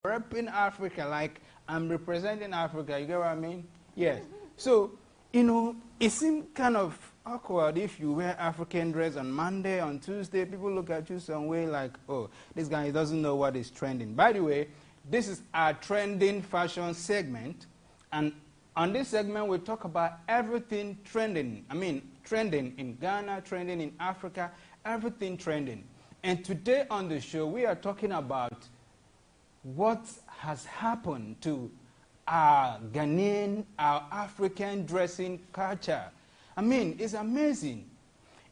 repping Africa, like I'm representing Africa. You get what I mean? Yes. So, you know, it seems kind of awkward if you wear African dress on Monday, on Tuesday. People look at you some way like, oh, this guy doesn't know what is trending. By the way, this is our trending fashion segment. And on this segment, we talk about everything trending. I mean, trending in Ghana, trending in Africa, everything trending. And today on the show, we are talking about what has happened to our Ghanaian, our African dressing culture. I mean, it's amazing.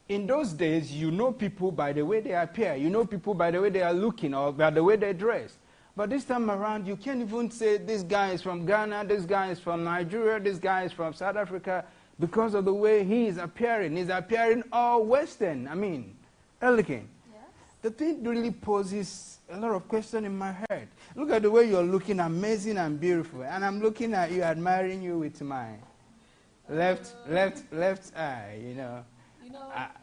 In those days, you know people by the way they appear. You know people by the way they are looking or by the way they dress. But this time around, you can't even say this guy is from Ghana, this guy is from Nigeria, this guy is from South Africa because of the way he is appearing. He's appearing all Western. I mean, elegant. Yes. The thing really poses a lot of questions in my head. Look at the way you're looking, amazing and beautiful. And I'm looking at you, admiring you with my left eye, you know.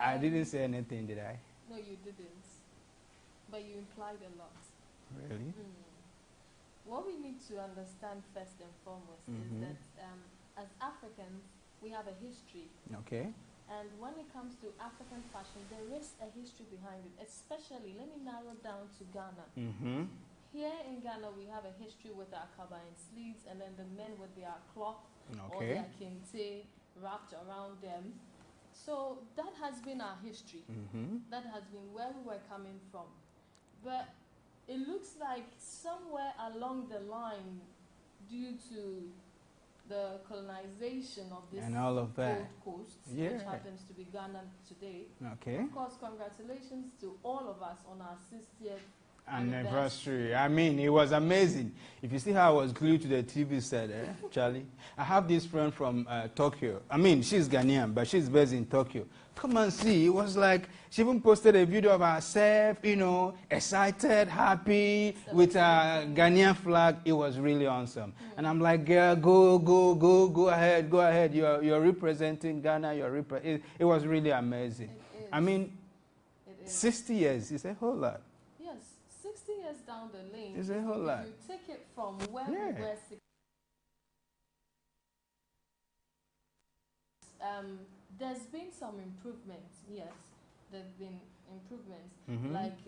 I didn't say anything, did I? No, you didn't. But you implied a lot. Really? What we need to understand first and foremost is that as Africans, we have a history. Okay. And when it comes to African fashion, there is a history behind it. Especially, let me narrow down to Ghana. Here in Ghana, we have a history with our kaba and sleeves, and then the men with their cloth or their kente wrapped around them. So that has been our history. That has been where we were coming from. But it looks like somewhere along the line, due to the colonization of this and all of that. Gold Coast, which happens to be Ghana today. Okay. Of course, congratulations to all of us on our 60th anniversary. I mean, it was amazing. If you see how I was glued to the TV set, Charlie. I have this friend from Tokyo. I mean, she's Ghanaian, but she's based in Tokyo. Come and see. It was like, she even posted a video of herself, you know, excited, happy, with a Ghanaian flag. It was really awesome. And I'm like, girl, go ahead. You're representing Ghana. It was really amazing. I mean, 60 years is a whole lot. 60 years down the lane, it's a whole lot. If you take it from where we were, there's been some improvements. Yes, there's been improvements. Like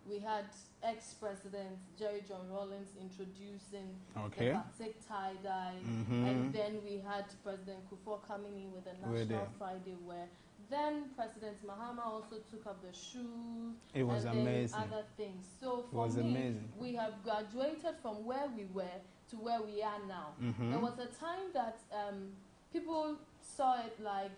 we had ex-president Jerry John Rawlings introducing the batik tie-dye, and then we had President Kufuor coming in with the National Friday wear. Then President Mahama also took up the shoes. It was amazing. Other things. So for me, we have graduated from where we were to where we are now. There was a time that people saw it like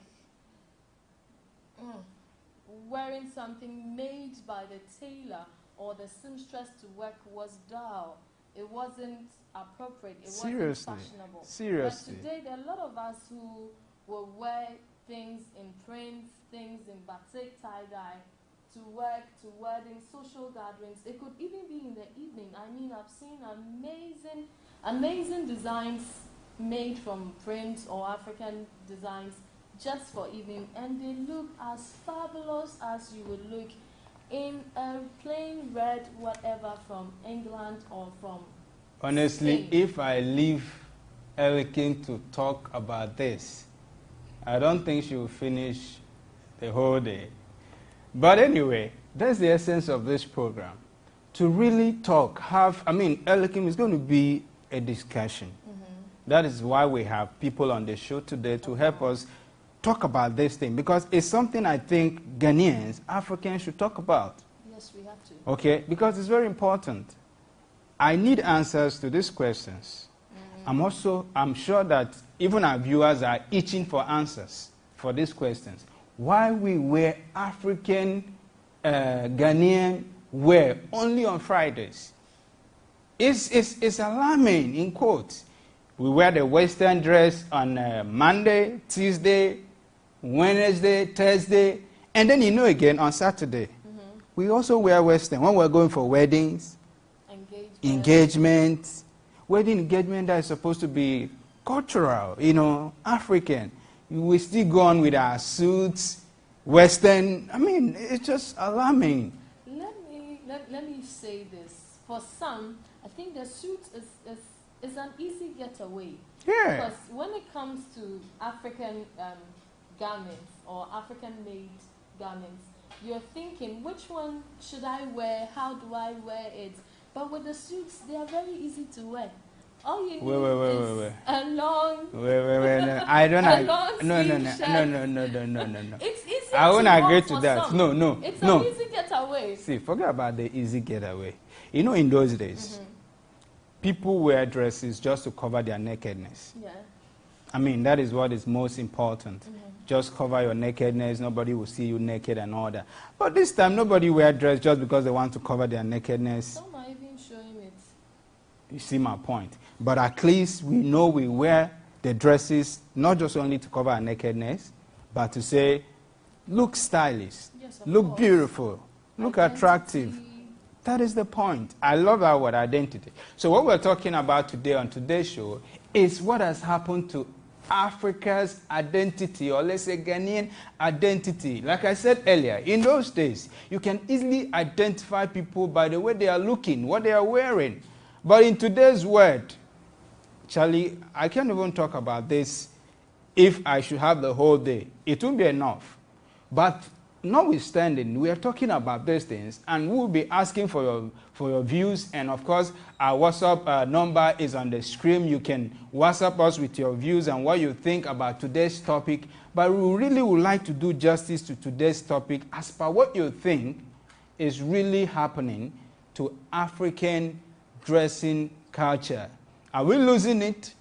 wearing something made by the tailor or the seamstress to work was dull. It wasn't appropriate. It wasn't fashionable. Seriously. But today, there are a lot of us who will wear things in prints, things in batik, tie-dye, to work, to weddings, social gatherings. It could even be in the evening. I mean, I've seen amazing designs made from print or African designs just for evening, and they look as fabulous as you would look in a plain red whatever from England or from Honestly, Spain. If I leave Elikin to talk about this, I don't think she will finish the whole day. But anyway, that's the essence of this program. To really talk, Elikim is going to be a discussion. That is why we have people on the show today to help us talk about this thing. Because it's something I think Ghanaians, Africans should talk about. Yes, we have to. Okay? Because it's very important. I need answers to these questions. I'm sure that even our viewers are itching for answers for these questions. Why we wear African, Ghanaian wear only on Fridays? It's alarming, in quotes. We wear the Western dress on Monday, Tuesday, Wednesday, Thursday, and then again on Saturday. We also wear Western when we're going for weddings, engagements. Wedding engagement that is supposed to be cultural, African. We still go on with our suits, Western. I mean, it's just alarming. Let me say this. For some, I think the suit is an easy getaway. Yeah. Because when it comes to African garments or African-made garments, you're thinking, which one should I wear? How do I wear it? But with the suits, they are very easy to wear. All you need is a long... No. I don't agree. No. It's easy I won't to agree walk to for that. some. No. It's an easy getaway. See, forget about the easy getaway. You know, in those days, people wear dresses just to cover their nakedness. Yeah. I mean, that is what is most important. Just cover your nakedness. Nobody will see you naked and all that. But this time, nobody wear dress just because they want to cover their nakedness. Some are even showing it. You see my point. But at least we know we wear the dresses not just only to cover our nakedness, but to say, look stylish, Yes, look course. beautiful, look Identity. attractive. That is the point. I love our word, identity. So what we're talking about today on today's show is what has happened to Africa's identity, or let's say Ghanaian identity. Like I said earlier, in those days, you can easily identify people by the way they are looking, what they are wearing. But in today's world, Charlie, I can't even talk about this if I should have the whole day. It won't be enough. But notwithstanding, we are talking about these things, and we'll be asking for your views. And of course, our WhatsApp number is on the screen. You can WhatsApp us with your views and what you think about today's topic. But we really would like to do justice to today's topic as per what you think is really happening to African dressing culture. Are we losing it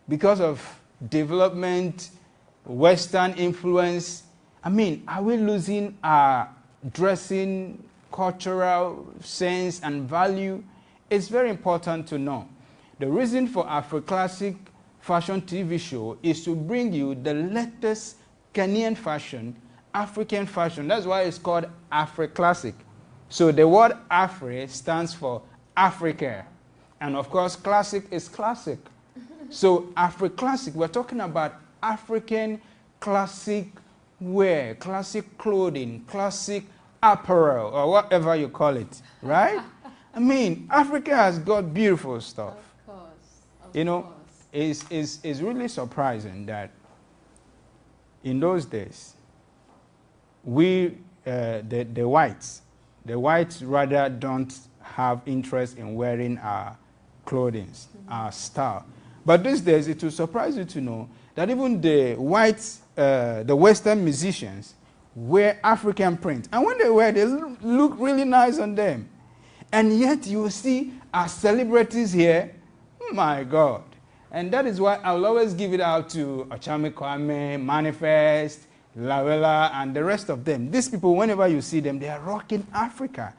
because of development, Western influence? I mean, are we losing our dressing cultural sense and value? It's very important to know. The reason for Africlassic fashion TV show is to bring you the latest Ghanaian fashion, African fashion. That's why it's called Africlassic. So the word Afri stands for Africa. And of course, classic is classic. So Africlassic, we're talking about African classic wear, classic clothing, classic apparel, or whatever you call it, right? I mean, Africa has got beautiful stuff. Of course. You know, it's really surprising that in those days, we, the whites rather don't have interest in wearing our clothing, our style. But these days, it will surprise you to know that even the whites, the Western musicians, wear African print. And when they wear, they look really nice on them. And yet you see our celebrities here, my God. And that is why I'll always give it out to Ochame Kwame, Manifest, Lawela, and the rest of them. These people, whenever you see them, they are rocking Africa.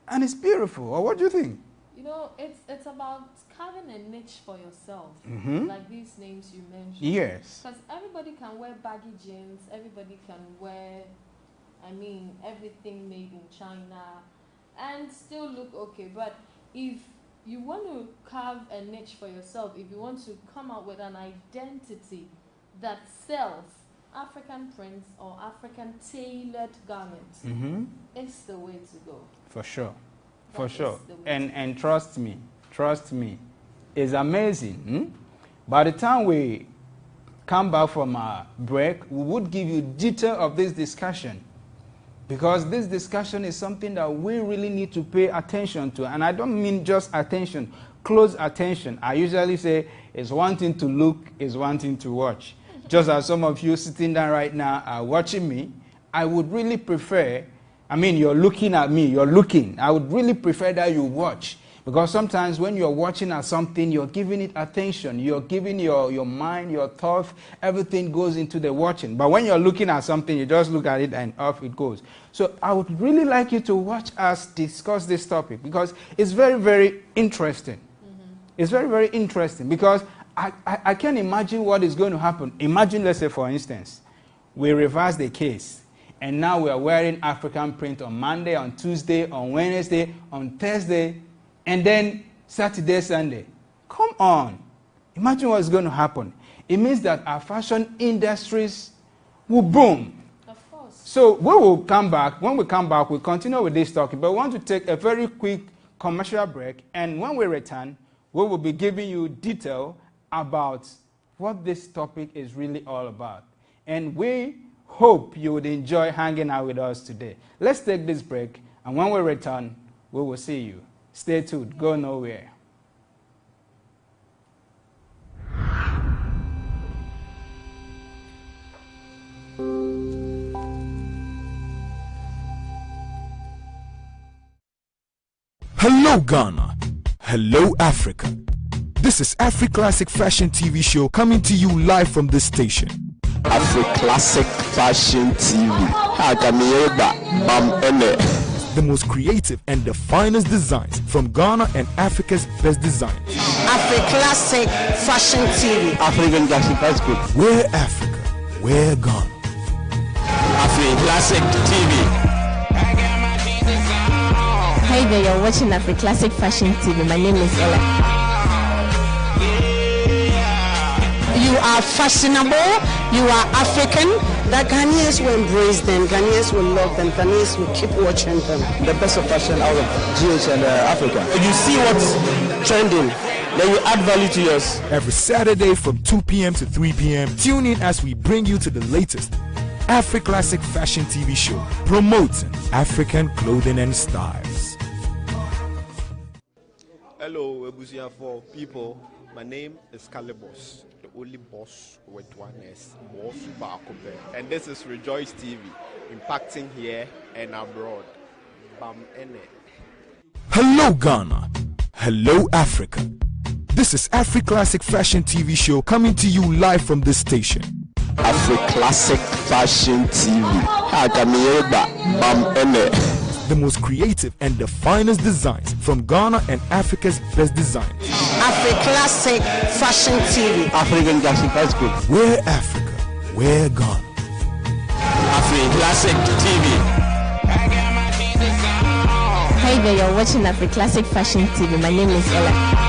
And it's beautiful. Or what do you think? You know, it's about carving a niche for yourself, like these names you mentioned. Yes. Because everybody can wear baggy jeans, everybody can wear, I mean, everything made in China and still look okay. But if you want to carve a niche for yourself, if you want to come out with an identity that sells African prints or African tailored garments, it's the way to go. For sure. For sure. And trust me, it's amazing. By the time we come back from our break, we would give you detail of this discussion, because this discussion is something that we really need to pay attention to. And I don't mean just attention, close attention. I usually say it's one thing to look, it's one thing to watch. Just as some of you sitting down right now are watching me, I would really prefer, I mean, you're looking at me, you're looking. I would really prefer that you watch. Because sometimes when you're watching at something, you're giving it attention. You're giving your mind, your thoughts, everything goes into the watching. But when you're looking at something, you just look at it and off it goes. So I would really like you to watch us discuss this topic, because it's very, very interesting. It's very, very interesting, because I can't imagine what is going to happen. Imagine, let's say, for instance, we reverse the case. And now we are wearing African print on Monday, on Tuesday, on Wednesday, on Thursday, and then Saturday, Sunday. Come on. Imagine what's going to happen. It means that our fashion industries will boom. Of course. So we will come back. When we come back, we'll continue with this talking. But we want to take a very quick commercial break, and when we return, we will be giving you detail about what this topic is really all about. And we hope you would enjoy hanging out with us today. Let's take this break, and when we return, we will see you. Stay tuned. Go nowhere. Hello Ghana, hello Africa. This is Africlassic Fashion TV show coming to you live from this station. Africlassic Fashion TV. The most creative and the finest designs from Ghana and Africa's best designers. Africlassic Fashion TV. African Classic Group. We're Africa, we're Ghana. Africlassic TV. Hey there, you're watching Africlassic Fashion TV. My name is Ella. You are fashionable, you are African. The Ghanaians will embrace them, Ghanaians will love them, Ghanaians will keep watching them. The best of fashion out of GH and Africa. You see what's trending, then you add value to yours. Every Saturday from 2 p.m. to 3 p.m. Tune in as we bring you to the latest Africlassic Fashion TV show promoting African clothing and styles. Hello, Ebusia for people. My name is Calibos, the only boss with one S, Boss Bakobe. And this is Rejoice TV, impacting here and abroad. Bam Ene. Hello Ghana, hello Africa. This is Africlassic Fashion TV show coming to you live from this station. Africlassic Fashion TV. Bam Ene. The most creative and the finest designs from Ghana and Africa's best designers. Africlassic Fashion TV. African Classic Group. We're Africa, we're Ghana. Africlassic TV. Hey there, you're watching Africlassic Fashion TV. My name is Ella.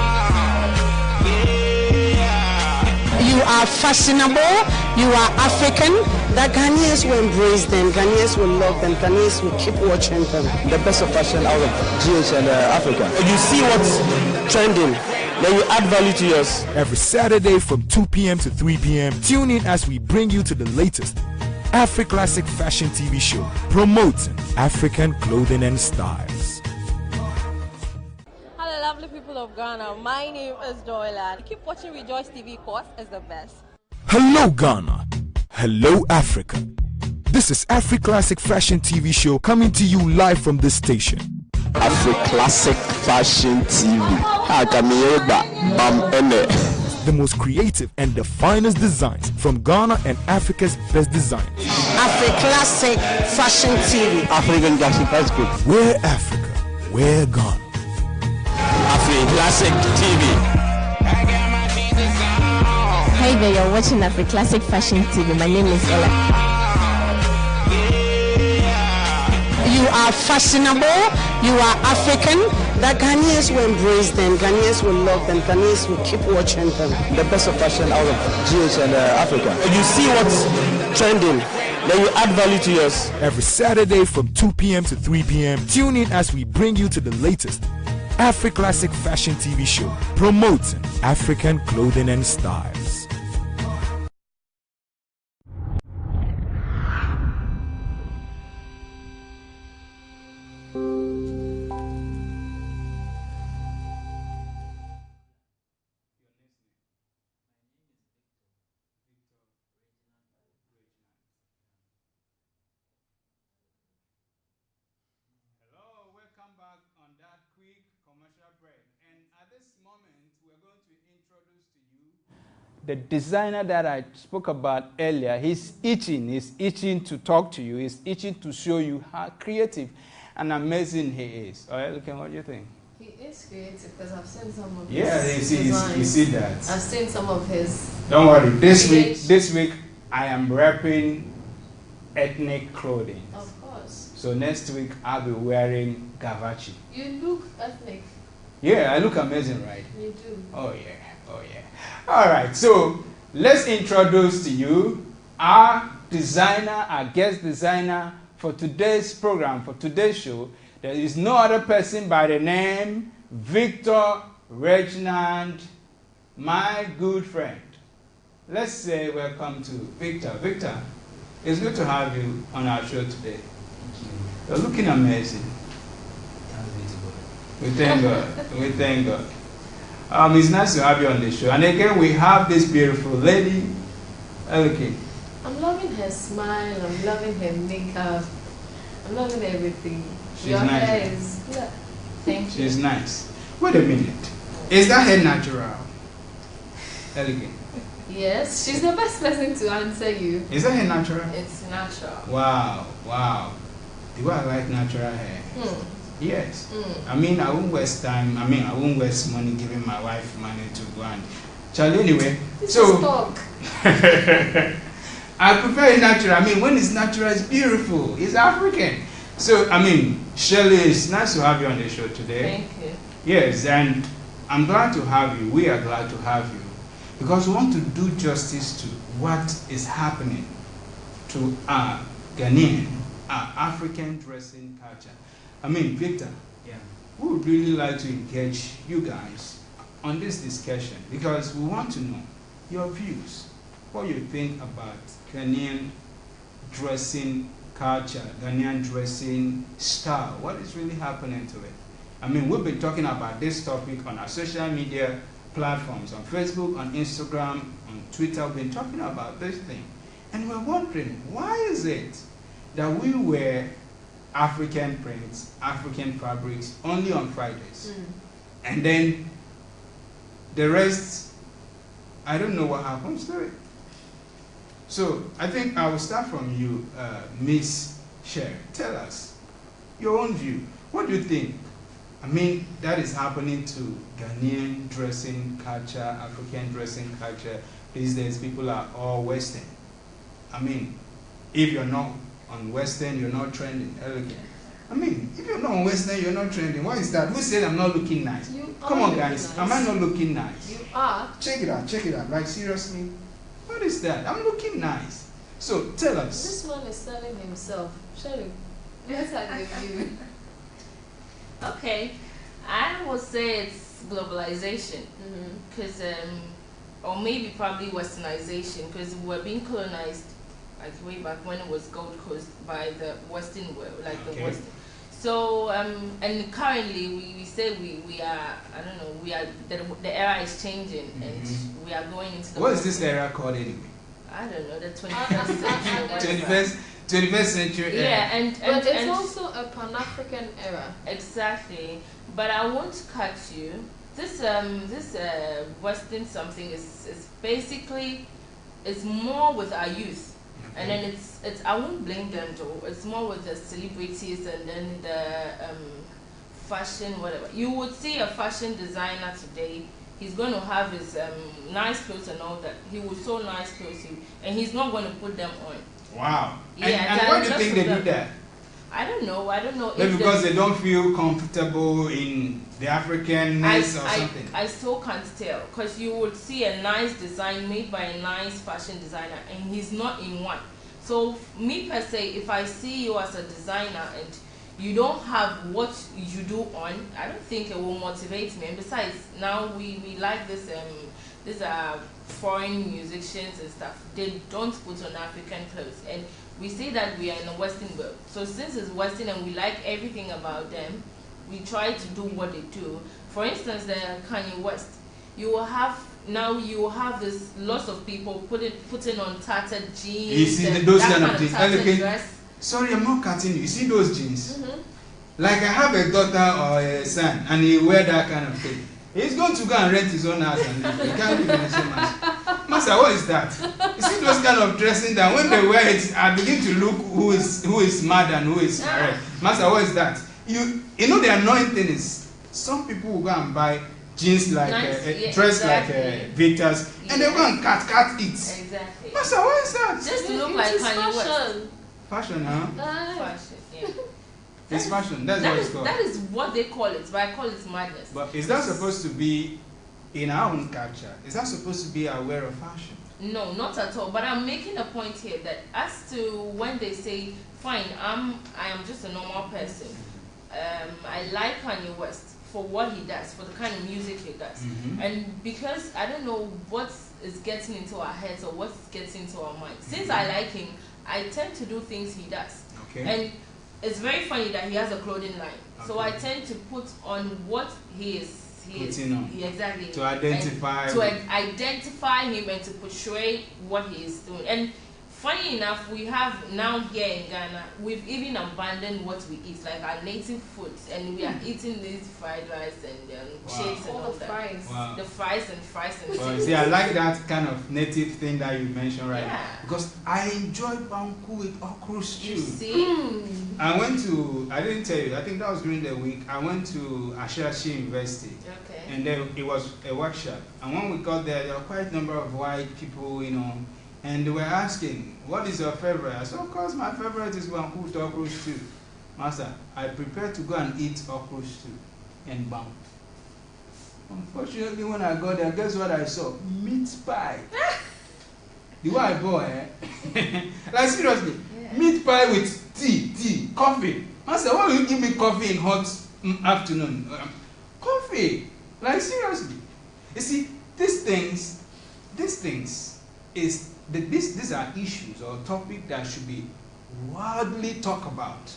You are fashionable, you are African. The Ghanaians will embrace them, Ghanaians will love them, Ghanaians will keep watching them. The best of fashion out of GH and Africa. You see what's trending, then you add value to yours. Every Saturday from 2 p.m. to 3 p.m. Tune in as we bring you to the latest Africlassic Fashion TV show promoting African clothing and styles. Hello lovely people of Ghana, my name is Joylan. Keep watching Rejoice TV, cause it's the best. Hello Ghana, hello Africa. This is Africlassic Fashion TV show coming to you live from this station. Africlassic Fashion TV. Bam Ene. The most creative and the finest designs from Ghana and Africa's best designers. Africlassic Fashion TV. African Classic Group. We're Africa, we're Ghana. Africlassic TV. Hey there, you're watching Africlassic Fashion TV. My name is Ella. You are fashionable, you are African. The Ghanaians will embrace them, Ghanaians will love them, Ghanaians will keep watching them. The best of fashion out of GH and Africa. You see what's trending, then you add value to yours. Every Saturday from 2 p.m. to 3 p.m. Tune in as we bring you to the latest Africlassic Fashion TV show promoting African clothing and styles. The designer that I spoke about earlier, he's itching to talk to you, he's itching to show you how creative and amazing he is. All right, look at what you think. He is creative because I've seen some of yeah, his you see that. I've seen some of his. Don't worry, this week I am repping ethnic clothing. Of course. So next week I'll be wearing Gavachi. You look ethnic. Yeah, I look amazing, right? You do. Oh yeah, oh yeah. All right, so let's introduce to you our designer, our guest designer for today's program, for today's show. There is no other person by the name Victor Reginald, my good friend. Let's say welcome to Victor. Victor, it's good to have you on our show today. You're looking amazing. We thank God. We thank God. It's nice to have you on the show. And again, we have this beautiful lady. Okay. I'm loving her smile. I'm loving her makeup. I'm loving everything. She's Your nice. hair is. Yeah. Thank you. She's nice. Wait a minute. Is that hair natural? Elegant. Yes, she's the best person to answer you. Is that hair natural? It's natural. Wow, wow. Do I like natural hair? Yes. I mean, I won't waste time. I mean, I won't waste money giving my wife money to go and. Charlie, anyway. So. Talk. I prefer it natural. I mean, when it's natural, it's beautiful. It's African. So, I mean, Shirley, it's nice to have you on the show today. Thank you. Yes, and I'm glad to have you. We are glad to have you. Because we want to do justice to what is happening to our Ghanaian, our African dressing culture. I mean, Victor, we would really like to engage you guys on this discussion because we want to know your views, what you think about Ghanaian dressing culture, Ghanaian dressing style, what is really happening to it. I mean, we've been talking about this topic on our social media platforms, on Facebook, on Instagram, on Twitter. We've been talking about this thing. And we're wondering, why is it that we wear African prints, African fabrics only on Fridays? And then the rest, I don't know what happens to it. So I think I will start from you, Miss Cher. Tell us your own view. What do you think? I mean, that is happening to Ghanaian dressing culture, African dressing culture. These days, people are all Western. I mean, if you're not on Western, you're not trending, elegant. I mean, if you're not on Western, you're not trending. Why is that? Who said I'm not looking nice? Come on, guys. Nice. Am I not looking nice? You are. Check it out, check it out. Like, seriously? What is that? I'm looking nice. So, tell us. This one is selling himself. Shirley, let's have your view. Okay, I would say it's globalization, because or maybe probably westernization, because we're being colonized like way back when it was Gold Coast by the Western world, like the Western. So and currently we say we are, I don't know, we are the era is changing and we are going into the. What is this era called anyway? I don't know, the 21st century. 21st century era. Yeah, but it's also a Pan-African era. Exactly, but I won't cut you. This Western something is basically, it's more with our youth, and then it's I won't blame them though. It's more with the celebrities and then the fashion, whatever. You would see a fashion designer today. He's going to have his nice clothes and all that. He will sew nice clothes, and he's not going to put them on. Wow. Yeah, and why do you think they do that? I don't know. Maybe because they don't feel comfortable in the Africanness or something. I still can't tell, because you would see a nice design made by a nice fashion designer and he's not in one. So me per se, if I see you as a designer and you don't have what you do on, I don't think it will motivate me. And besides, now we like this these are foreign musicians and stuff. They don't put on African clothes, and we say that we are in a Western world. So since it's Western and we like everything about them, we try to do what they do. For instance, the Kanye West, you will have this lots of people putting on tattered jeans. You see those kind of jeans. jeans. Sorry, I'm not cutting you. You see those jeans? Like I have a daughter or a son, and he wear that kind of thing. He's going to go and rent his own house and live. He can't live in the same house. Master, what is that? You see those kind of dressing that when they wear it, I begin to look who is mad and who is correct. Master, what is that? You know the annoying thing is some people will go and buy jeans like dress like Victor's and they go and cut it. Exactly. Master, what is that? Just to look like Kanye West. Fashion, huh? Fashion, yeah. It's fashion. That's what it's called. That is what they call it, but I call it madness. But is that supposed to be in our own culture? Is that supposed to be our way of fashion? No, not at all. But I'm making a point here that as to when they say, fine, I am just a normal person. I like Kanye West for what he does, for the kind of music he does. And because I don't know what is getting into our heads or what gets into our minds. Since I like him, I tend to do things he does. And it's very funny that he has a clothing line. So I tend to put on what he is. Exactly. To identify. Identify him and to portray what he is doing. And funny enough, we have now here in Ghana, we've even abandoned what we eat, like our native foods, and we are eating these fried rice and chips and all that. Fries. The fries and well, see, I like that kind of native thing that you mentioned right now. Because I enjoy banku with okra stew. You see? I didn't tell you, I think that was during the week, I went to Ashirashi University. And then it was a workshop. And when we got there were quite a number of white people, you know, and they were asking, what is your favorite? I said, of course, my favorite is banku with okra stew. Master, I prepared to go and eat okra stew and banku. Unfortunately, when I got there, guess what I saw? Meat pie. The one I bought, like seriously, meat pie with tea, coffee. Master, why will you give me coffee in hot afternoon? Coffee. Like seriously. You see, these things these are issues or topics that should be widely talked about.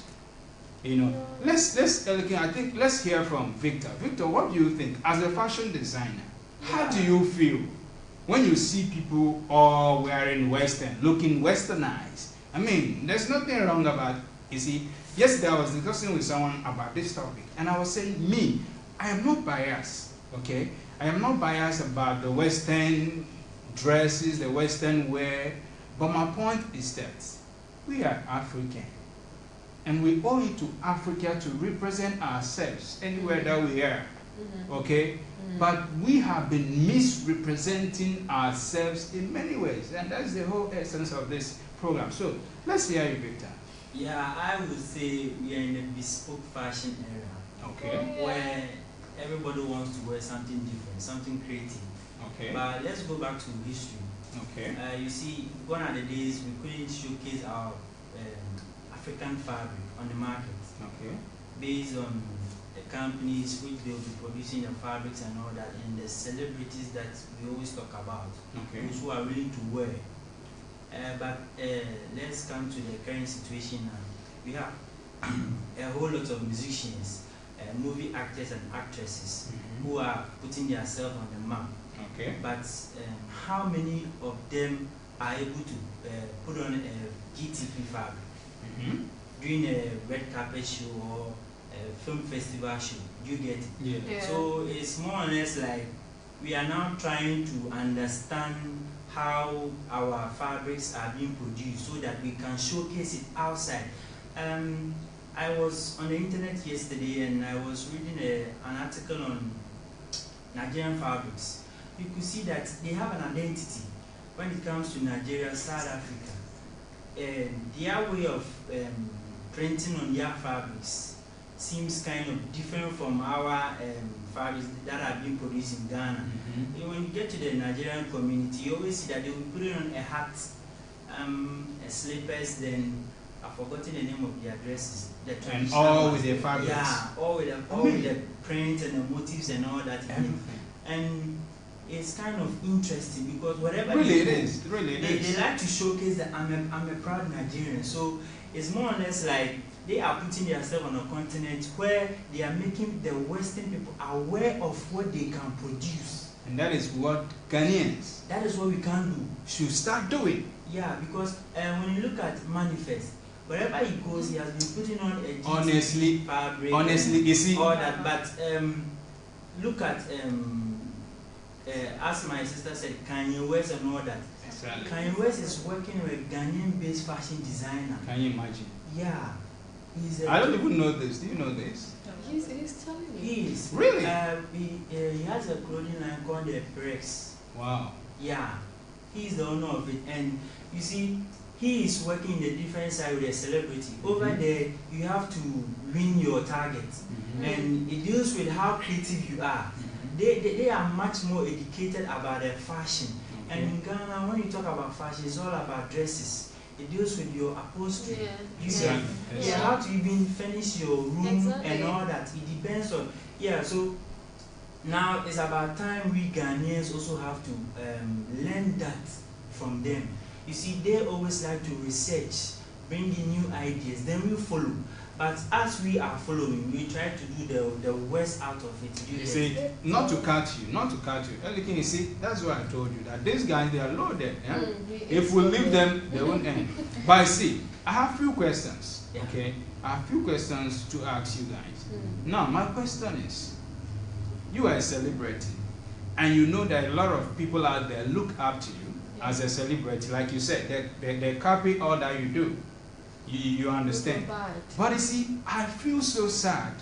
You know, let's hear from Victor. Victor, what do you think as a fashion designer? How do you feel when you see people all wearing Western, looking westernized? I mean, there's nothing wrong about. You see, yesterday I was discussing with someone about this topic, and I was saying, I am not biased. Okay, I am not biased about the Western dresses, the Western wear, but my point is that we are African, and we owe it to Africa to represent ourselves anywhere that we are. Okay, but we have been misrepresenting ourselves in many ways, and that's the whole essence of this program. So let's hear you, Victor. Yeah, I would say we are in a bespoke fashion era. Okay. Where everybody wants to wear something different, something creative. Okay. But let's go back to history. Okay. You see, gone are the days we couldn't showcase our African fabric on the market. Okay. Based on the companies which they will be producing the fabrics and all that, and the celebrities that we always talk about. Okay. Those who are willing to wear. But let's come to the current situation now. We have a whole lot of musicians, movie actors and actresses who are putting themselves on the map. Okay. But how many of them are able to put on a GTP fabric during a red carpet show or a film festival show? You get it? Yeah. So it's more or less like we are now trying to understand how our fabrics are being produced so that we can showcase it outside. I was on the internet yesterday and I was reading an article on Nigerian fabrics. You could see that they have an identity when it comes to Nigeria, South Africa. Their way of printing on their fabrics seems kind of different from our fabrics that are being produced in Ghana. When you get to the Nigerian community, you always see that they will put it on a hat, a slippers, then I've forgotten the name of their dresses. And all with the fabrics. Yeah, all with the print and the motifs and all that. And it's kind of interesting because whatever they like to showcase that I'm a proud Nigerian. So it's more or less like they are putting themselves on a continent where they are making the Western people aware of what they can produce. And that is what Ghanaians, that is what we can do, should start doing. Yeah, because when you look at Manifest, wherever he goes, he has been putting on a fabric. Honestly, you see all that. But look at as my sister said, Kanye West and all that. Exactly. Kanye West is working with a Ghanaian-based fashion designer. Can you imagine? Yeah. I don't even know this. Do you know this? He's telling me. He is. Really? He has a clothing line called the Prex. Wow. Yeah. He's the owner of it. And you see, he is working in a different side with a celebrity. Over there, you have to win your target. And it deals with how creative you are. They are much more educated about their fashion. And in Ghana, when you talk about fashion, it's all about dresses. it deals with your upholstery. Yeah. How to even finish your room and all that. It depends on, so now it's about time we Ghanaians also have to learn that from them. You see, they always like to research, bring in new ideas, then we follow. But as we are following, we try to do the worst out of it. You see, not to cut you. Elikin, you see, that's why I told you that these guys, they are loaded. Yeah? If we leave them, they won't end. But see, I have few questions. Okay, I have few questions to ask you guys. Now, my question is, you are a celebrity, and you know that a lot of people out there look up to you as a celebrity. Like you said, they copy all that you do. You understand? But you see, I feel so sad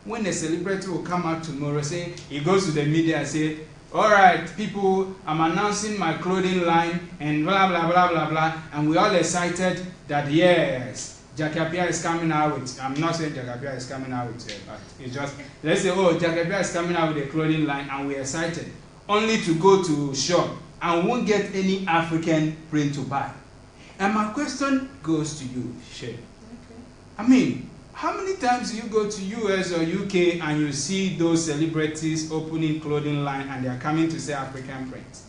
when a celebrity will come out tomorrow, say, he goes to the media and say, all right, people, I'm announcing my clothing line and blah, blah, blah, blah, blah. And we're all excited that, yes, Jakapia is coming out with, I'm not saying Jakapia is coming out with it, but it's just, let's say, oh, Jakapia is coming out with a clothing line and we're excited. Only to go to shop and won't get any African print to buy. And my question goes to you, Shay. Okay. I mean, how many times do you go to US or UK and you see those celebrities opening clothing line and they are coming to say African print?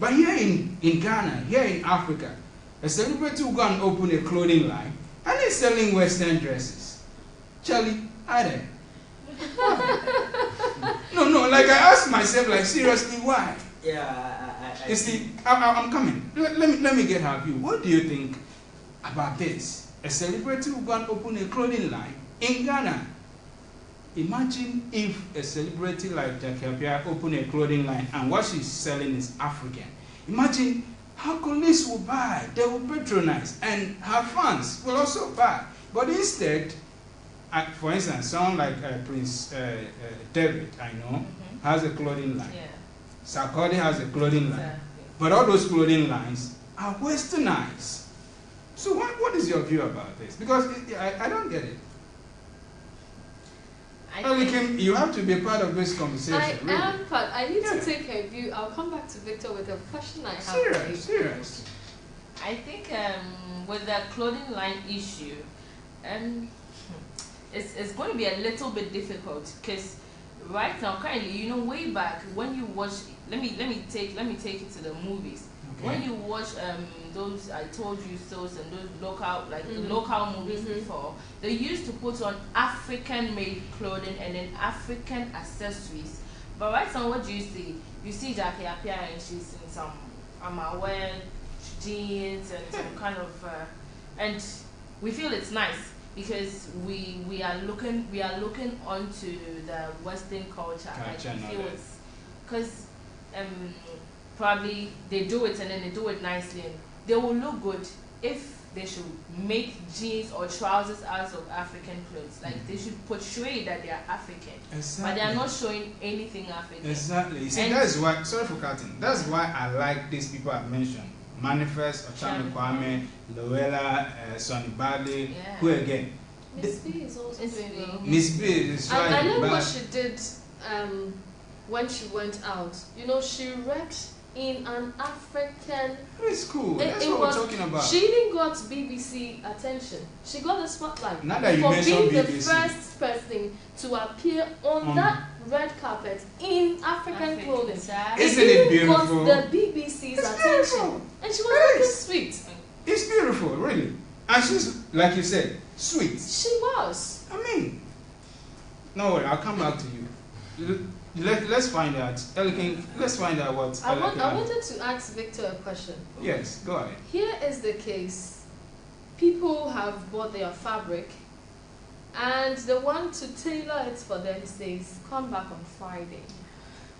But here in Ghana, here in Africa, a celebrity will go and open a clothing line and he's selling Western dresses. Charlie, are there? No, like I ask myself, like seriously, why? You see, I'm coming. Let me get her view. What do you think about this? A celebrity will go and open a clothing line in Ghana. Imagine if a celebrity like Jakapia open a clothing line and what she's selling is African. Imagine how police will buy, they will patronize, and her fans will also buy. But instead, for instance, someone like Prince David, I know, has a clothing line. Sarkodie has a clothing line. But all those clothing lines are westernized. So what is your view about this? Because I don't get it. You have to be a part of this conversation. I am part. I need to take a view. I'll come back to Victor with a question I have. Serious. I think with the clothing line issue, it's going to be a little bit difficult because right now, currently, way back when you watch, let me take you to the movies. Okay. When you watch those I told you so and those local movies before, they used to put on African-made clothing and then African accessories. But right now, what do you see? You see Jackie Apia and she's in some wearing jeans and some kind of and we feel it's nice. Because we are looking onto the Western culture. Because probably they do it and then they do it nicely and they will look good if they should make jeans or trousers out of African clothes. Like they should portray that they are African. Exactly. But they are not showing anything African. Exactly. You see, that's why, sorry for cutting, that's why I like these people I've mentioned. Manifest, Ochame Kwame, Lowella, Sonny Bradley, who again? Miss B is also doing well. Miss B is right. I like what she did when she went out. She read in an African. It's cool. That's what we're talking about. She even got BBC attention. She got the spotlight now that you for being BBC. The first person to appear on that red carpet in African clothing. Isn't it beautiful? Got the BBC's attention, and she was looking sweet. It's beautiful, really. And she's, like you said, sweet. She was. I mean, no worry, I'll come back to you. Let's find out. Let's find out what. I wanted to ask Victor a question. Yes, go ahead. Here is the case. People have bought their fabric, and the one to tailor it for them says, come back on Friday.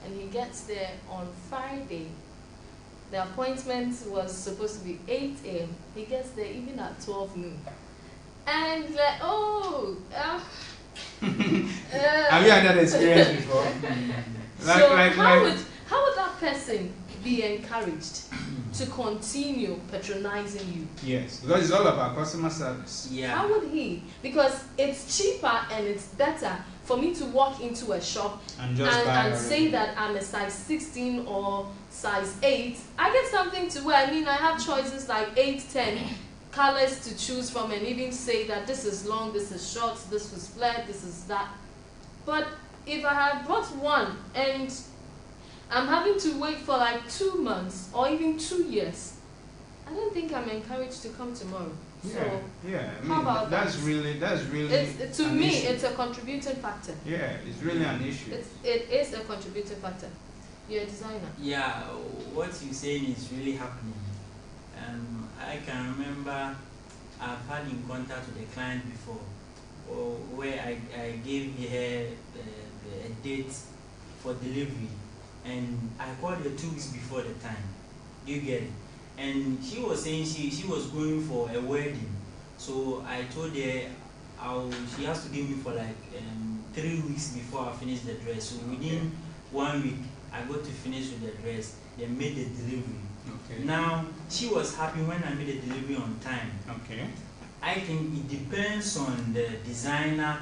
And he gets there on Friday. The appointment was supposed to be 8 a.m. He gets there even at 12 noon. And like, have you had that experience before? How would that person be encouraged to continue patronizing you? Yes, because it's all about customer service. Yeah. How would he? Because it's cheaper and it's better for me to walk into a shop and say that I'm a size 16 or size 8. I get something to wear. I mean, I have choices like 8, 10. colors to choose from and even say that this is long, this is short, this is flat, this is that. But if I have bought one and I'm having to wait for like 2 months or even 2 years, I don't think I'm encouraged to come tomorrow. Yeah, so yeah. I mean, how about that's that? really to an me issue. it's a contributing factor. Yeah, it's really an issue. It is a contributing factor. You're a designer. Yeah, what you're saying is really happening. I can remember I've had in contact with a client before, where I gave her a date for delivery, and I called her 2 weeks before the time. You get it? And she was saying she was going for a wedding, so I told her she has to give me for like 3 weeks before I finish the dress. So within 1 week, I got to finish with the dress. They made the delivery. Okay. Now she was happy when I made the delivery on time. Okay. I think it depends on the designer,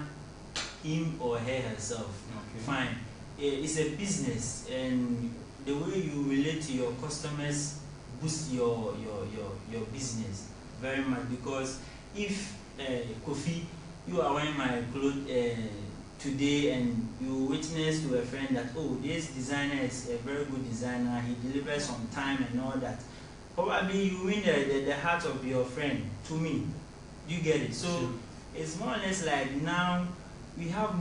him or her herself. Okay. Fine. It's a business, and the way you relate to your customers boost your business very much. Because if Kofi, you are wearing my clothes today and you witness to a friend that, oh, this designer is a very good designer, he delivers on time and all that, probably you win the heart of your friend. To me, you get it? So sure. It's more or less like now we have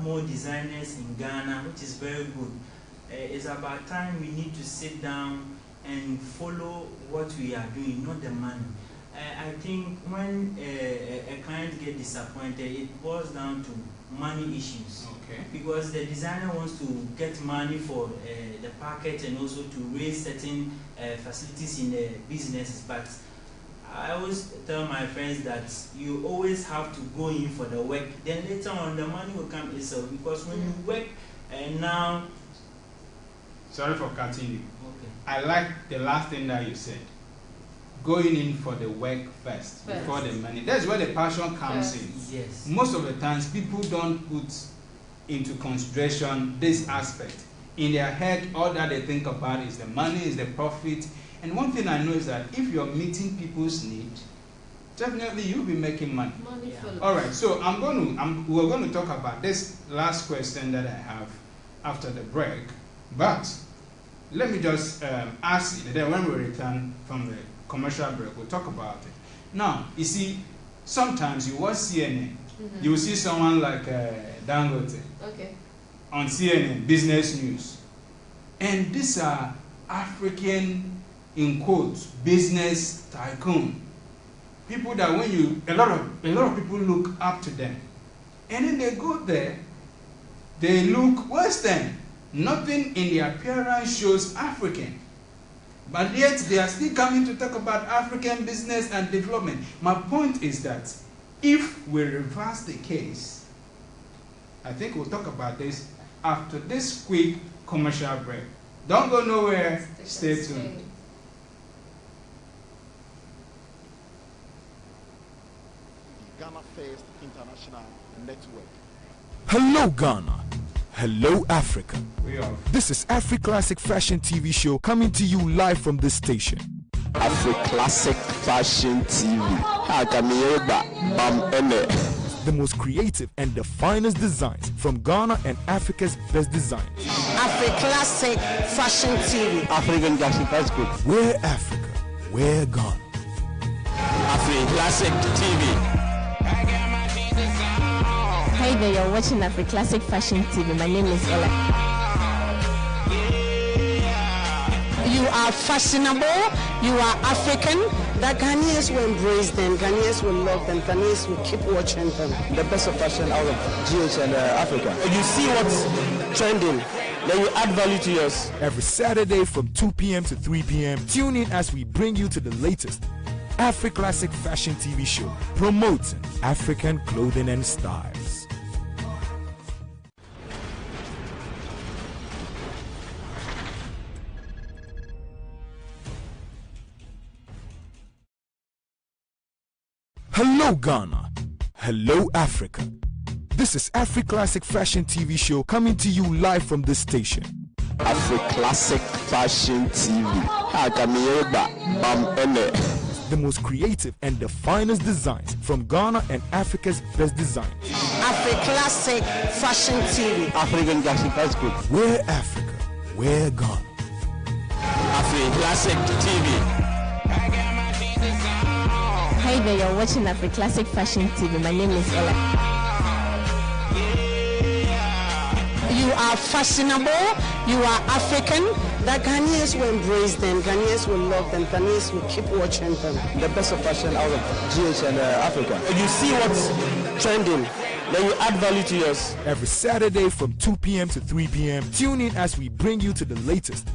more designers in Ghana, which is very good. It's about time we need to sit down and follow what we are doing, not the money. I think when a client gets disappointed, it boils down to money issues. Okay. Because the designer wants to get money for the package and also to raise certain facilities in the businesses. But I always tell my friends that you always have to go in for the work. Then later on, the money will come itself. Because when you work now... Sorry for cutting you. Okay. I like the last thing that you said. Going in for the work first. Before the money. That's where the passion comes in. Yes. Most of the times, people don't put into consideration this aspect. In their head, all that they think about is the money, is the profit. And one thing I know is that if you're meeting people's needs, definitely you'll be making money. All right, so we're going to talk about this last question that I have after the break. But let me just ask you, then when we return from the commercial break, we'll talk about it. Now, you see, sometimes you watch CNN, you will see someone like Dangote on CNN, business news. And these are African, in quotes, business tycoon. People that a lot of people look up to them. And then they go there, they look Western. Nothing in their appearance shows African. But yet they are still coming to talk about African business and development. My point is that if we reverse the case, I think we'll talk about this after this quick commercial break. Don't go nowhere. Stay tuned. Ghana First International Network. Hello, Ghana. Hello, Africa. This is Africlassic Fashion TV show coming to you live from this station. Africlassic Fashion TV. The most creative and the finest designs from Ghana and Africa's best designers. Africlassic Fashion TV. African Classic Fashion Group. We're Africa. We're Ghana. Africlassic TV. Hi there, you're watching Africlassic Fashion TV. My name is Ella. You are fashionable, you are African. The Ghanaians will embrace them, Ghanaians will love them, Ghanaians will keep watching them. The best of fashion out of GH and Africa. You see what's trending, then you add value to yours. Every Saturday from 2 p.m. to 3 p.m., tune in as we bring you to the latest Africlassic Fashion TV show promoting African clothing and styles. Hello, Ghana. Hello, Africa. This is Africlassic Fashion TV show coming to you live from this station. Africlassic Fashion TV. The most creative and the finest designs from Ghana and Africa's best design. Africlassic Fashion TV. African Classic Group. We're Africa, we're Ghana. Africlassic TV. Hi there, you're watching Africlassic Fashion TV. My name is Ella. You are fashionable, you are African. The Ghanaians will embrace them, Ghanaians will love them, Ghanaians will keep watching them. The best of fashion out of GH and Africa. You see what's trending, then you add value to yours. Every Saturday from 2 p.m. to 3 p.m., tune in as we bring you to the latest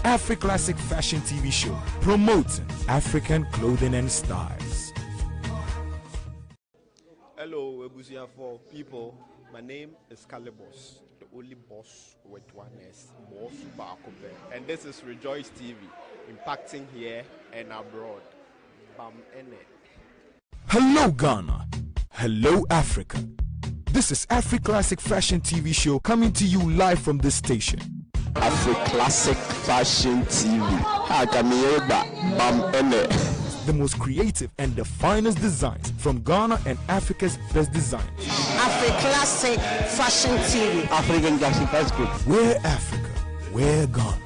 Africlassic Fashion TV show, promoting African clothing and styles. Hello, Ebusia for people. My name is Calibos, the only boss with one S, Boss Bakope. And this is Rejoice TV, impacting here and abroad. Bam ene. Hello Ghana, hello Africa. This is Africlassic Fashion TV show coming to you live from this station. Africlassic Fashion TV. Bam ene. The most creative and the finest designs from Ghana and Africa's best design. Africlassic Fashion TV. African Classic Group. We're Africa, we're Ghana.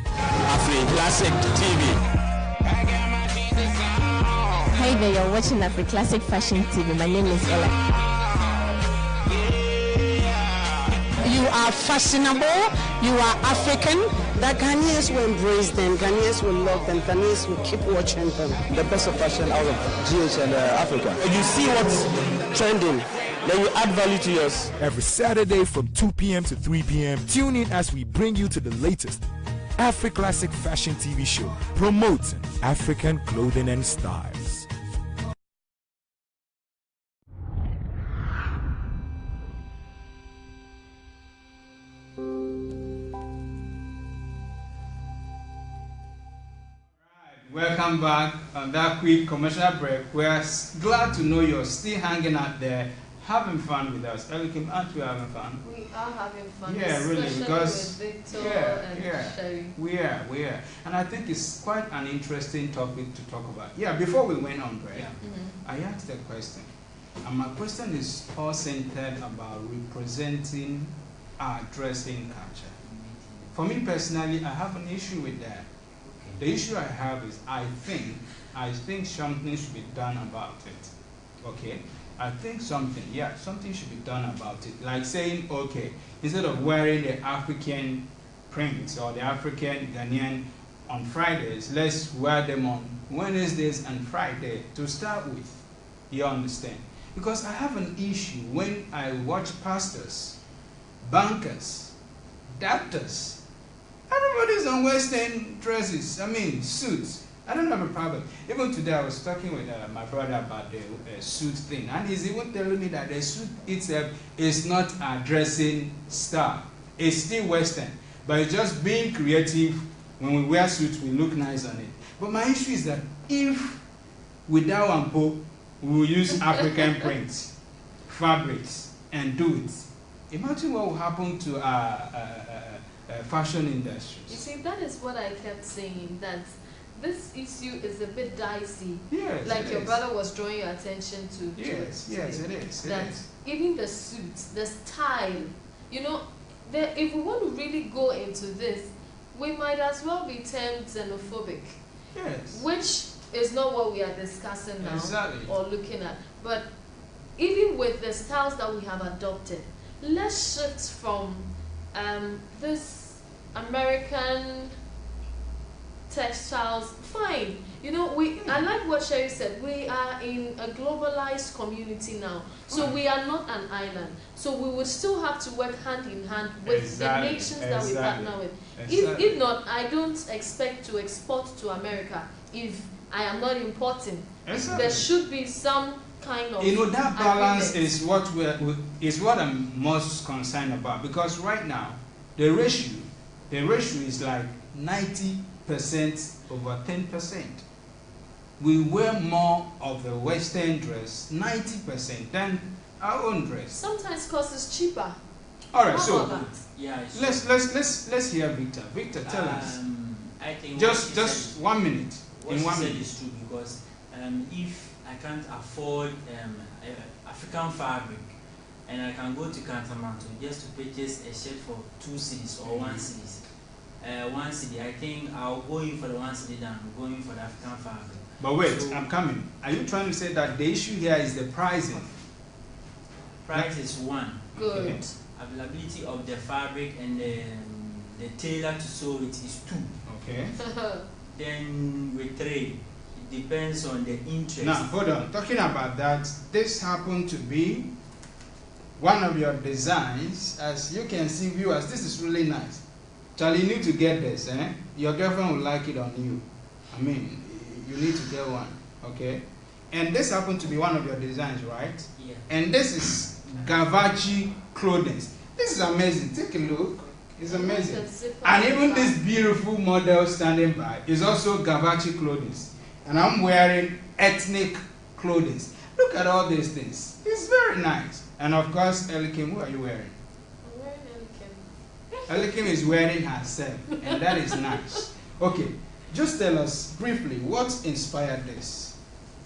Africlassic TV. Hi there, you're watching Africlassic Fashion TV. My name is Ella. You are fashionable, you are African. The Ghanaians will embrace them, Ghanaians will love them, Ghanaians will keep watching them. The best of fashion out of GH and Africa. You see what's trending, then you add value to yours. Every Saturday from 2 p.m. to 3 p.m., tune in as we bring you to the latest Africlassic Fashion TV show, promoting African clothing and styles. Welcome back on that quick commercial break. We're glad to know you're still hanging out there, having fun with us. Elikim, aren't we having fun? We are having fun. Yeah, really, because with Victor and Sherry. We are. And I think it's quite an interesting topic to talk about. Yeah, before we went on break, I asked a question. And my question is all centered about representing our dressing culture. For me personally, I have an issue with that. The issue I have is I think something should be done about it. Okay? I think something should be done about it. Like saying, okay, instead of wearing the African prints or the African Ghanaian on Fridays, let's wear them on Wednesdays and Friday to start with. You understand? Because I have an issue when I watch pastors, bankers, doctors. Everybody's on Western dresses, suits. I don't have a problem. Even today I was talking with my brother about the suit thing, and he's even telling me that the suit itself is not a dressing style. It's still Western, but it's just being creative. When we wear suits, we look nice on it. But my issue is that if without Ampo, we will use African prints, fabrics, and do it, imagine what will happen to fashion industries. You see, that is what I kept saying, that this issue is a bit dicey. Yes, like your brother was drawing your attention to. Yes, it is. That even the suits, the style, if we want to really go into this, we might as well be termed xenophobic. Yes. Which is not what we are discussing now or looking at. But even with the styles that we have adopted, let's shift from this American textiles. Fine, I like what Sherry said. We are in a globalized community now, so we are not an island. So we would still have to work hand in hand with the nations that we partner with. If not, I don't expect to export to America if I am not importing. There should be some kind of that balance is what I'm most concerned about, because right now the ratio is like 90% over 10%. We wear more of the Western dress, 90%, than our own dress. Sometimes because it's cheaper. All right, so let's hear Victor. Victor, tell us. I think just 1 minute. what you said is true, because if I can't afford African fabric, and I can go to Kantamanto just to purchase a shirt for 2 cedis or 1 cedis. 1 cedi, I think I'll go in for the 1 cedi than going for the African fabric. But wait, so, I'm coming. Are you trying to say that the issue here is the pricing? Price is one. Good. Okay. Availability of the fabric and the tailor to sew it is 2. Okay. Then with 3, it depends on the interest. Now, hold on. Talking about that, this happened to be one of your designs. As you can see, viewers, this is really nice. Charlie, you need to get this. Your girlfriend will like it on you. I mean, you need to get one. Okay? And this happened to be one of your designs, right? Yeah. And this is Gavachi clothing. This is amazing. Take a look. It's amazing. And even this beautiful model standing by is also Gavachi clothing. And I'm wearing ethnic clothing. Look at all these things. It's very nice. And of course, Elikim, who are you wearing? I'm wearing Elikim. Elikim is wearing herself, and that is nice. Okay, just tell us briefly what inspired this.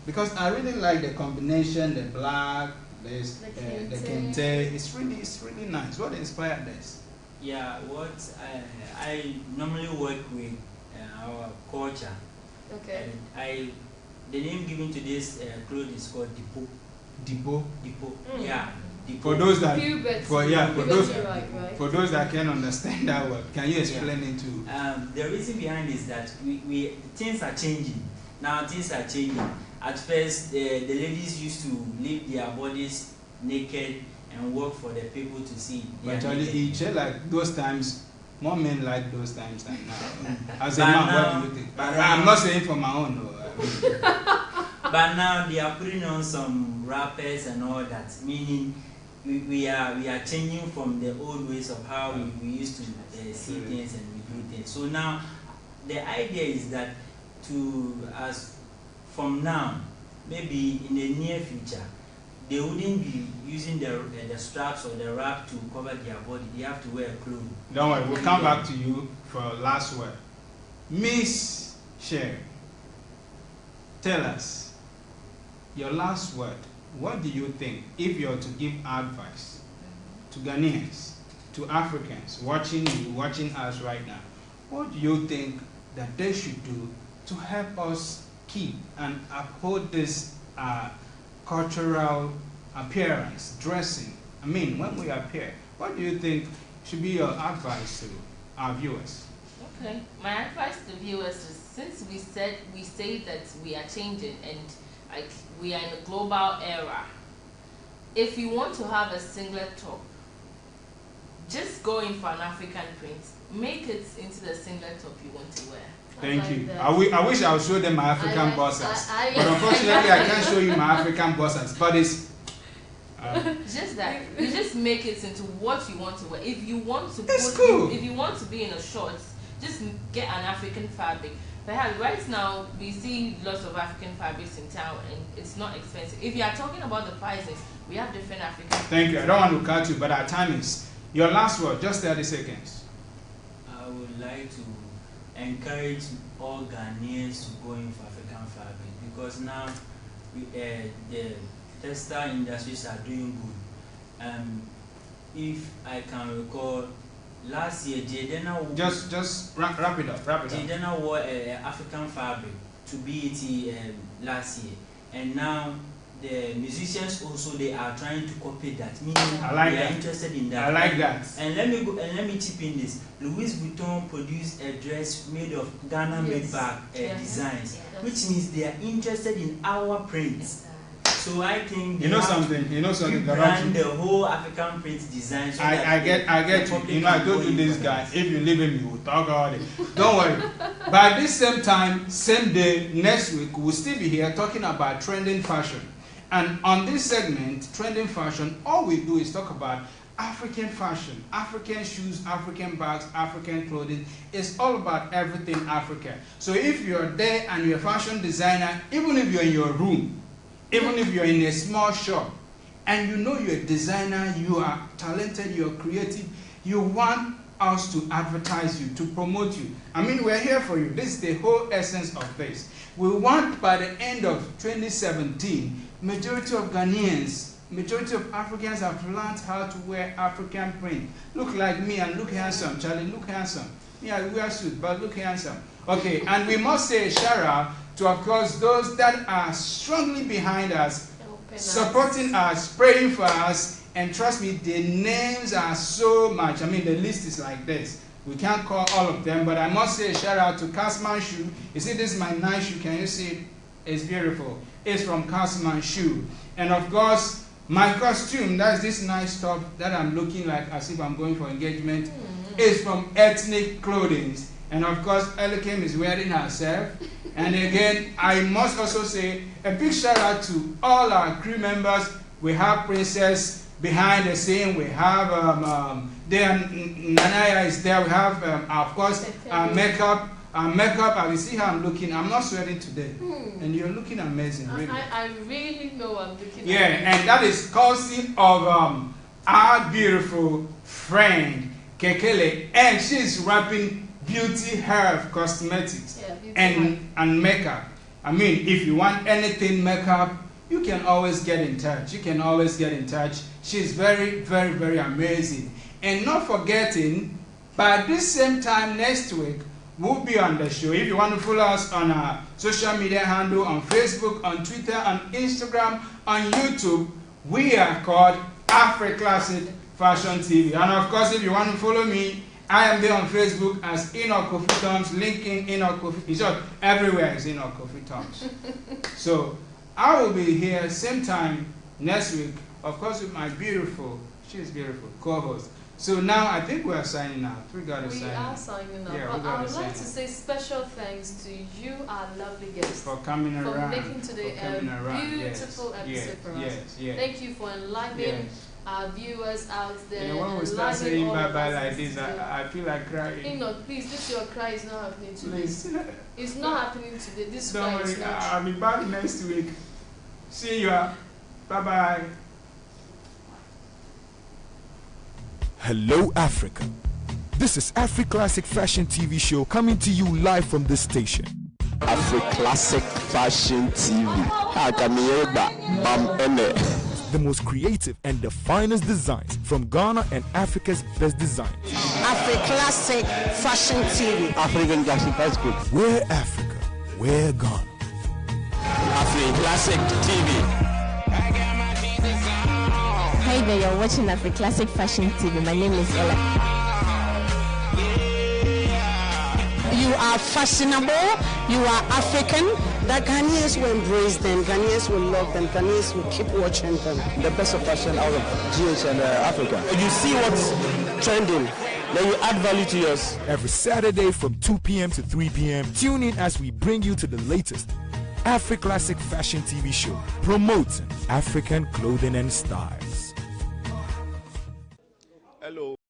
Because I really like the combination, the black, the kente. It's really nice. What inspired this? Yeah, what I normally work with our culture. Okay. And the name given to this cloth is called Depot. Depot. Depot. Yeah. Depot. For those that for those that can understand that word, can you explain it to? The reason behind is that we things are changing. Now things are changing. At first, the ladies used to leave their bodies naked and work for the people to see. But actually, like those times, more men like those times than now. As a but man, now, what do you think? But I'm not saying for my own. But now they are putting on some wrappers and all that, meaning we are changing from the old ways of how we used to see things and we do things. So now the idea is that from now, maybe in the near future, they wouldn't be using the straps or the wrap to cover their body. They have to wear clothes. Don't worry, we'll come back to you for last word. Miss Sherry, tell us your last word. What do you think, if you're to give advice to Ghanaians, to Africans watching you, watching us right now, what do you think that they should do to help us keep and uphold this cultural appearance, dressing? I mean, when we appear, what do you think should be your advice to our viewers? Okay, my advice to viewers is, since we say that we are changing and like we are in a global era, if you want to have a singlet top, just go in for an African print, make it into the singlet top you want to wear. Thank you. I wish I would show them my African bosses, but unfortunately I can't show you my African bosses. But it's just that you just make it into what you want to wear. If you want to if you want to be in a shorts, just get an African fabric. Perhaps right now we see lots of African fabrics in town and it's not expensive. If you are talking about the prices, we have different African. Thank you. I don't want to cut you, but our time is. Your last word, just 30 seconds. I would like to encourage all Ghanaians to go in for African fabric, because now the textile industries are doing good. If I can recall, last year Jadena just wrap it up. Jadena wore African fabric to BET last year, and now the musicians also, they are trying to copy that. Meaning I like they that. are interested in that. I like that. And let me chip in this. Louis Vuitton produced a dress made of Ghana made bag designs, which means they are interested in our prints. So I think you know something. brand the whole African print design. So I get you. You know, I told you this guy. If you leave him, you will talk about it. Don't worry. By this same time, same day, next week, we'll still be here talking about trending fashion. And on this segment, trending fashion, all we do is talk about African fashion, African shoes, African bags, African clothing. It's all about everything Africa. So if you're there and you're a fashion designer, even if you're in your room, even if you're in a small shop, and you know you're a designer, you are talented, you're creative, you want us to advertise you, to promote you. I mean, we're here for you. This is the whole essence of this. We want by the end of 2017, majority of Ghanaians, majority of Africans have learned how to wear African print. Look like me and look handsome, Charlie, look handsome. Me, I wear suit, but look handsome. Okay, and we must say a shout out to, of course, those that are strongly behind us, supporting us, praying for us, and trust me, the names are so much. I mean, the list is like this. We can't call all of them, but I must say a shout out to Casman Shoe. You see, this is my nice shoe. Can you see it? It's beautiful. It's from Casman Shoe. And of course, my costume, that's this nice top that I'm looking like as if I'm going for engagement, is from Ethnic Clothing. And of course, Elikim is wearing herself. And again, I must also say a big shout out to all our crew members. We have Princess behind the scene. We have Nanaya is there. We have, of course, makeup. I will see how I'm looking. I'm not sweating today. And you're looking amazing, really. I really know I'm looking amazing. And that is causing of our beautiful friend, Kekele. And she's rapping Beauty Health Cosmetics and makeup. I mean, if you want anything makeup, you can always get in touch. She's very, very, very amazing. And not forgetting, by this same time next week, we'll be on the show. If you want to follow us on our social media handle, on Facebook, on Twitter, on Instagram, on YouTube, we are called Africlassic Fashion TV. And of course, if you want to follow me, I am there on Facebook as Enoch Kofi Toms, LinkedIn Enoch Kofi. It's just everywhere is Enoch Kofi Toms. So I will be here same time next week, of course, with my beautiful, she's beautiful, co-host. So now I think we are signing out. We are signing out. Yeah, but I would like to say special thanks to you, our lovely guests, for coming around, for making today a beautiful episode for us. Thank you for enlightening our viewers out there. When we start saying bye-bye like this, I feel like crying. Please, this your cry is not happening today. It's not happening today. This Don't cry worry, is not. I'll be back next week. See you. Bye-bye. Hello, Africa. This is Africlassic Fashion TV show coming to you live from this station. Africlassic Fashion TV. The most creative and the finest designs from Ghana and Africa's best designs. Africlassic Fashion TV. African Classic Group. We're Africa. We're Ghana. Africlassic TV. Hi there, you're watching Africlassic Fashion TV. My name is Ella. You are fashionable, you are African. The Ghanaians will embrace them, Ghanaians will love them, Ghanaians will keep watching them. The best of fashion out of GH and Africa. You see what's trending, then you add value to yours. Every Saturday from 2 p.m. to 3 p.m. Tune in as we bring you to the latest Africlassic Fashion TV show promoting African clothing and style.